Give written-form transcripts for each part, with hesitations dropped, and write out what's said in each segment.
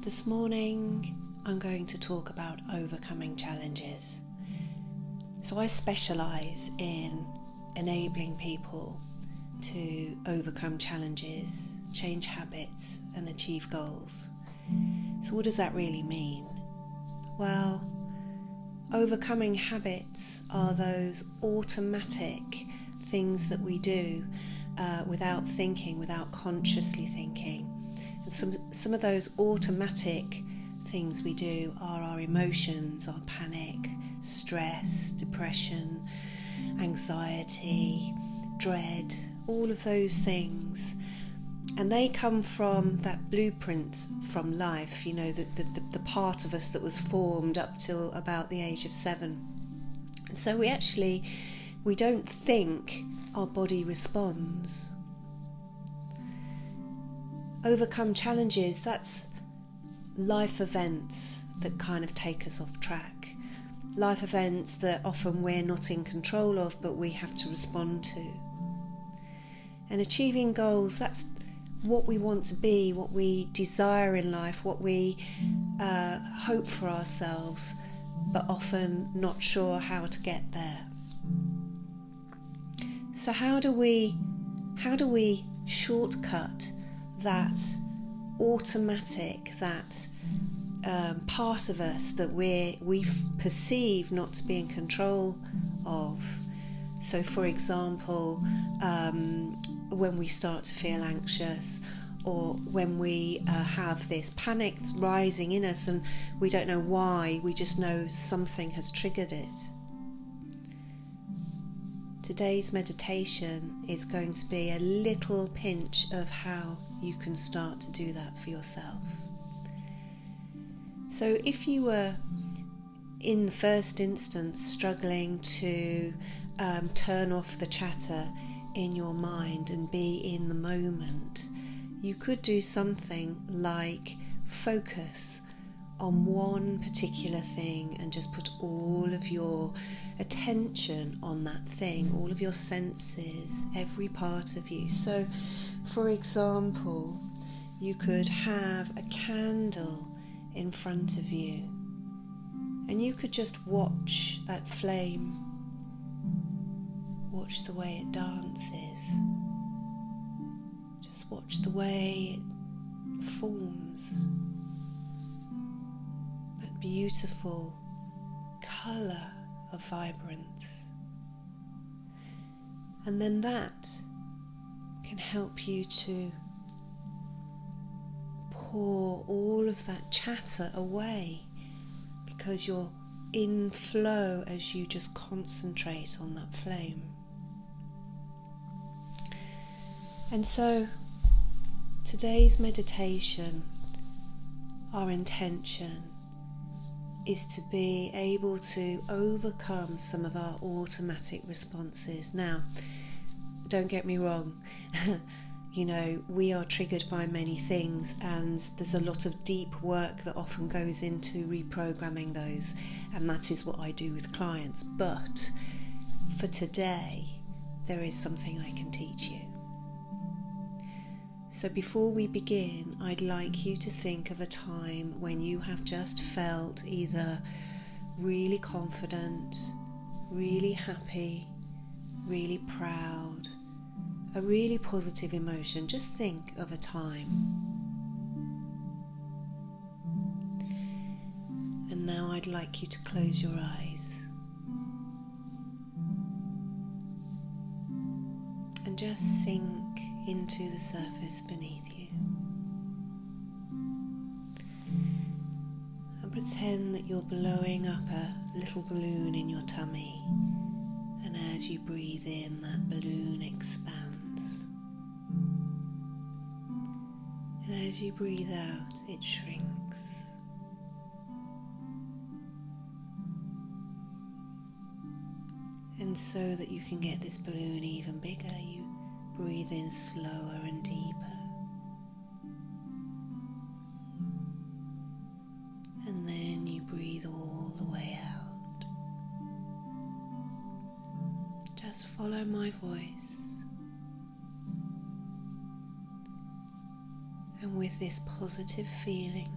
This morning I'm going to talk about overcoming challenges. So I specialise in enabling people to overcome challenges, change habits and achieve goals. So what does that really mean? Well, overcoming habits are those automatic things that we do without thinking, without consciously thinking. And some of those automatic things we do are our emotions, our panic, stress, depression, anxiety, dread, all of those things. And they come from that blueprint from life, you know, the part of us that was formed up till about the age of 7. And so we don't think, our body responds. Overcome challenges, that's life events that kind of take us off track. Life events that often we're not in control of, but we have to respond to. And achieving goals, that's what we want to be, what we desire in life, what we hope for ourselves, but often not sure how to get there. So how do we shortcut that automatic, that part of us that we perceive not to be in control of? So for example, when we start to feel anxious, or when we have this panic rising in us and we don't know why, we just know something has triggered it. Today's meditation is going to be a little pinch of how you can start to do that for yourself. So if you were in the first instance struggling to turn off the chatter in your mind and be in the moment, you could do something like focus on one particular thing and just put all of your attention on that thing, all of your senses, every part of you. So, for example, you could have a candle in front of you and you could just watch that flame, watch the way it dances, just watch the way it forms. Beautiful colour of vibrance, and then that can help you to pour all of that chatter away, because you're in flow as you just concentrate on that flame. And so today's meditation, our intention is to be able to overcome some of our automatic responses. Now, don't get me wrong, you know, we are triggered by many things, and there's a lot of deep work that often goes into reprogramming those, and that is what I do with clients. But for today, there is something I can teach you. So before we begin, I'd like you to think of a time when you have just felt either really confident, really happy, really proud, a really positive emotion. Just think of a time. And now I'd like you to close your eyes and just sink into the surface beneath you, and pretend that you're blowing up a little balloon in your tummy, and as you breathe in, that balloon expands, and as you breathe out, it shrinks. And so that you can get this balloon even bigger, you breathe in slower and deeper, and then you breathe all the way out. Just follow my voice, and with this positive feeling,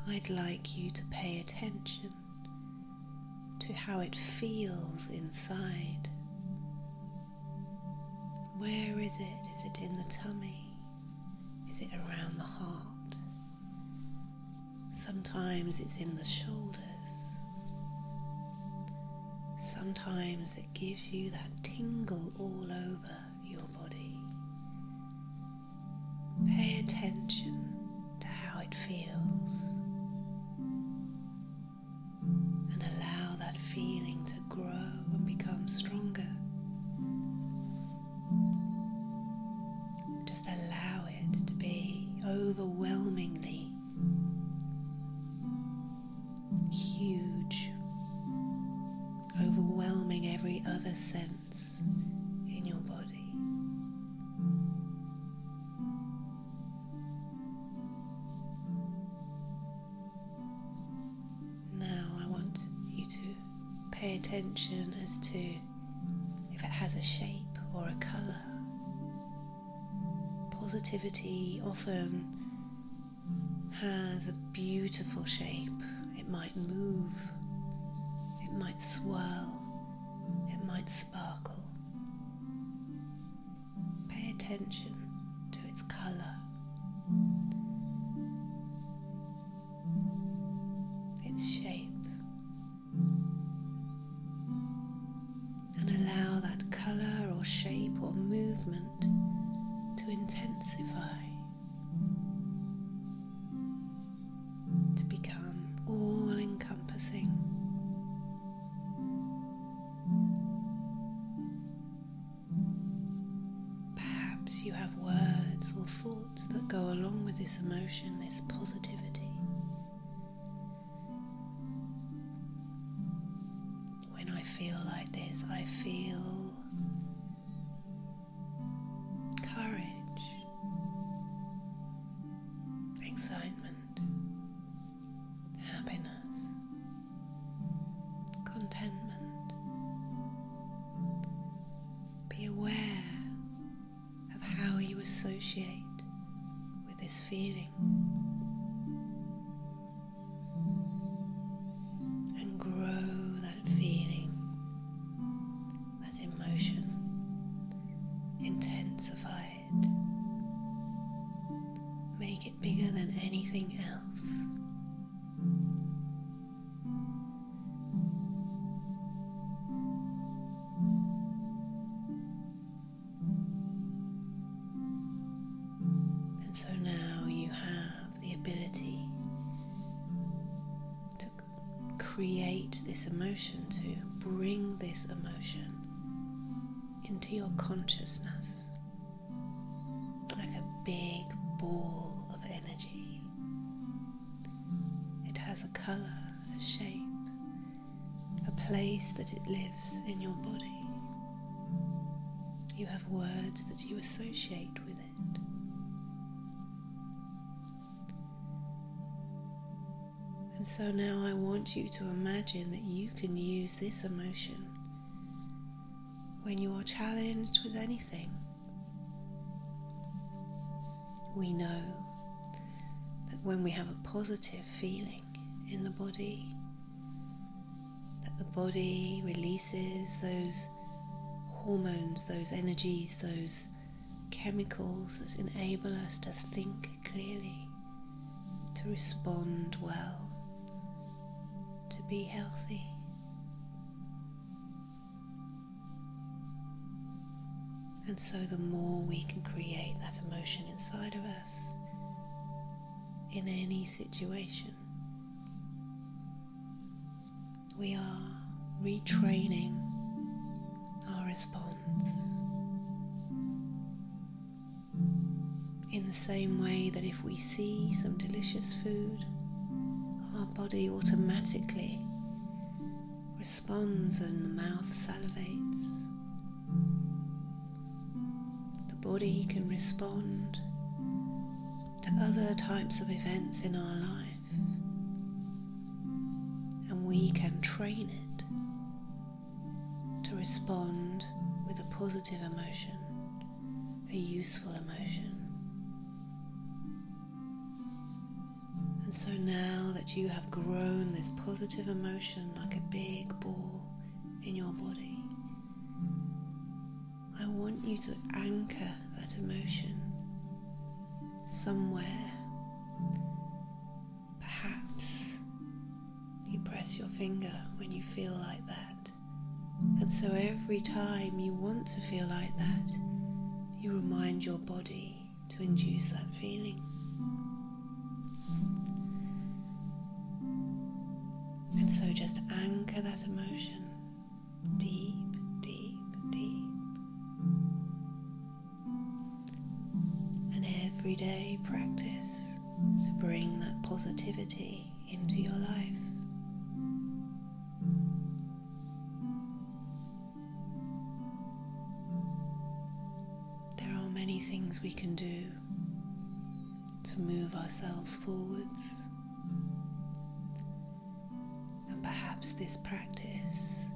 I'd like you to pay attention to how it feels inside. Where is it? Is it in the tummy? Is it around the heart? Sometimes it's in the shoulders. Sometimes it gives you that tingle all over your body. Pay attention to how it feels and allow that feeling to grow and become stronger. Just allow it to be overwhelmingly huge, overwhelming every other sense in your body. Now I want you to pay attention as to if it has a shape or a colour. Positivity often has a beautiful shape. It might move, it might swirl, it might sparkle. Pay attention to its colour, its shape, and allow that colour or shape or movement to intensify, to become all-encompassing. Perhaps you have words or thoughts that go along with this emotion, this positivity. When I feel like this, I feel courage, excitement, happiness, contentment. Be aware of how you associate with this feeling and grow that feeling, that emotion, intensify it, make it bigger than anything else. And so now you have the ability to create this emotion, to bring this emotion into your consciousness like a big ball of energy. It has a colour, a shape, a place that it lives in your body. You have words that you associate with it. And so now I want you to imagine that you can use this emotion when you are challenged with anything. We know that when we have a positive feeling in the body, that the body releases those hormones, those energies, those chemicals that enable us to think clearly, to respond well, to be healthy. And so the more we can create that emotion inside of us in any situation, we are retraining our response in the same way that if we see some delicious food, our body automatically responds and the mouth salivates. The body can respond to other types of events in our life, and we can train it to respond with a positive emotion, a useful emotion. And so now that you have grown this positive emotion like a big ball in your body, I want you to anchor that emotion somewhere. Perhaps you press your finger when you feel like that. And so every time you want to feel like that, you remind your body to induce that feeling. And so just anchor that emotion deep, deep, deep. And every day practice to bring that positivity into your life. There are many things we can do to move ourselves forwards. And perhaps this practice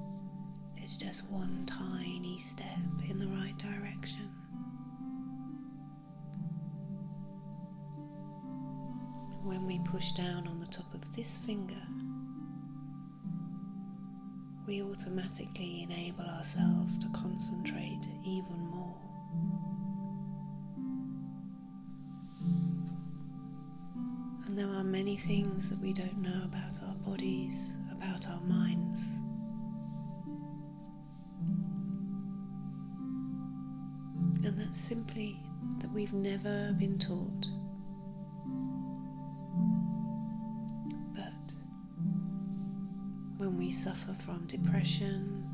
is just one tiny step in the right direction. When we push down on the top of this finger, we automatically enable ourselves to concentrate even more. And there are many things that we don't know about our bodies, about our minds. And that's simply that we've never been taught. But when we suffer from depression,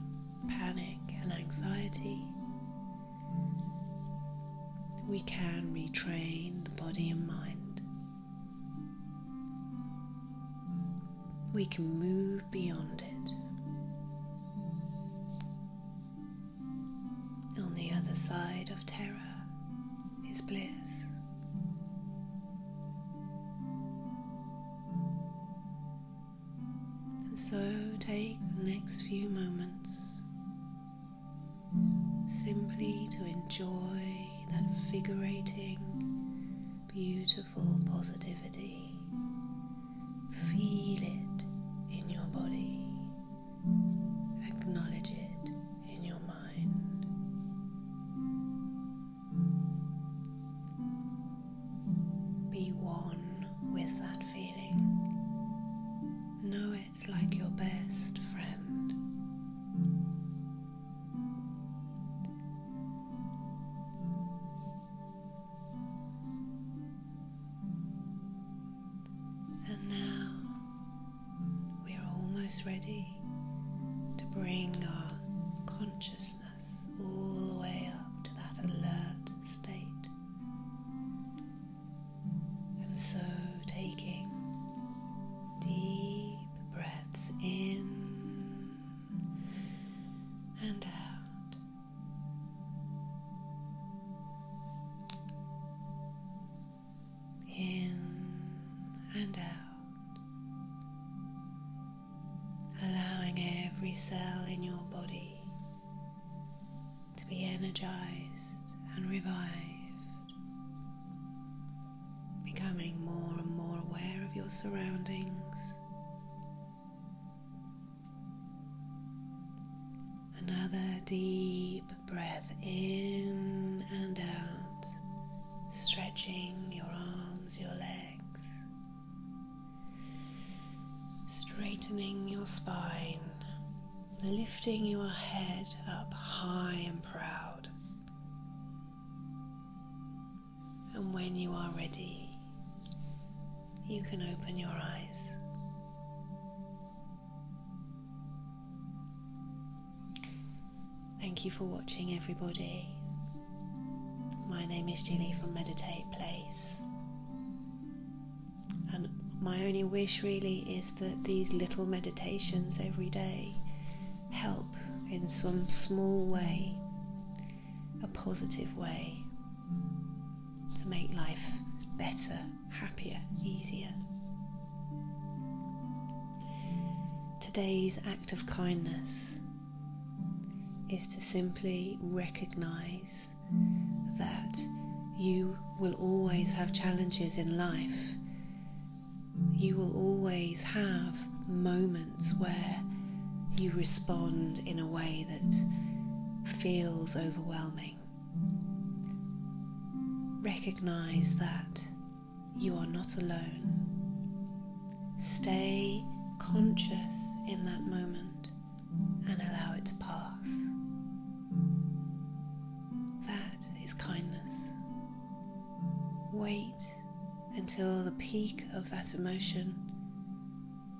panic, and anxiety, we can retrain the body and mind. We can move beyond it. On the other side of terror is bliss. And so take the next few moments simply to enjoy that invigorating, beautiful positivity. Feel it in your body. Acknowledge it in your mind. Be one with that feeling. Know it like your best friend. And now we are almost ready to bring our consciousness all the way up to that alert state. And so taking deep breaths in and out. In and out. Allowing every cell in your body to be energized and revived. Becoming more and more aware of your surroundings. Another deep breath in and out, stretching your arms, your legs, straightening your spine, lifting your head up high and proud. And when you are ready, you can open your eyes. Thank you for watching, everybody. My name is Jille from Meditate Place. And my only wish really is that these little meditations every day help in some small way, a positive way, to make life better, happier, easier. Today's act of kindness is to simply recognize that you will always have challenges in life, you will always have moments where you respond in a way that feels overwhelming. Recognize that you are not alone. Stay conscious in that moment and allow it to pass. That is kindness. Wait until the peak of that emotion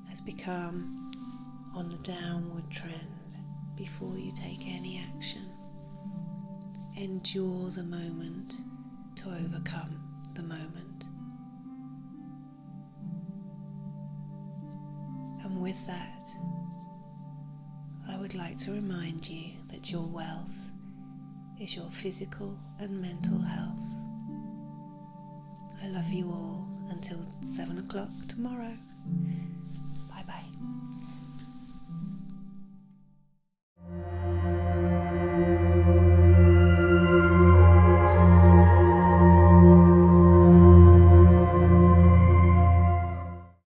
has become on the downward trend before you take any action. Endure the moment to overcome the moment. And with that, I would like to remind you that your wealth is your physical and mental health. I love you all until 7 o'clock tomorrow. Bye bye.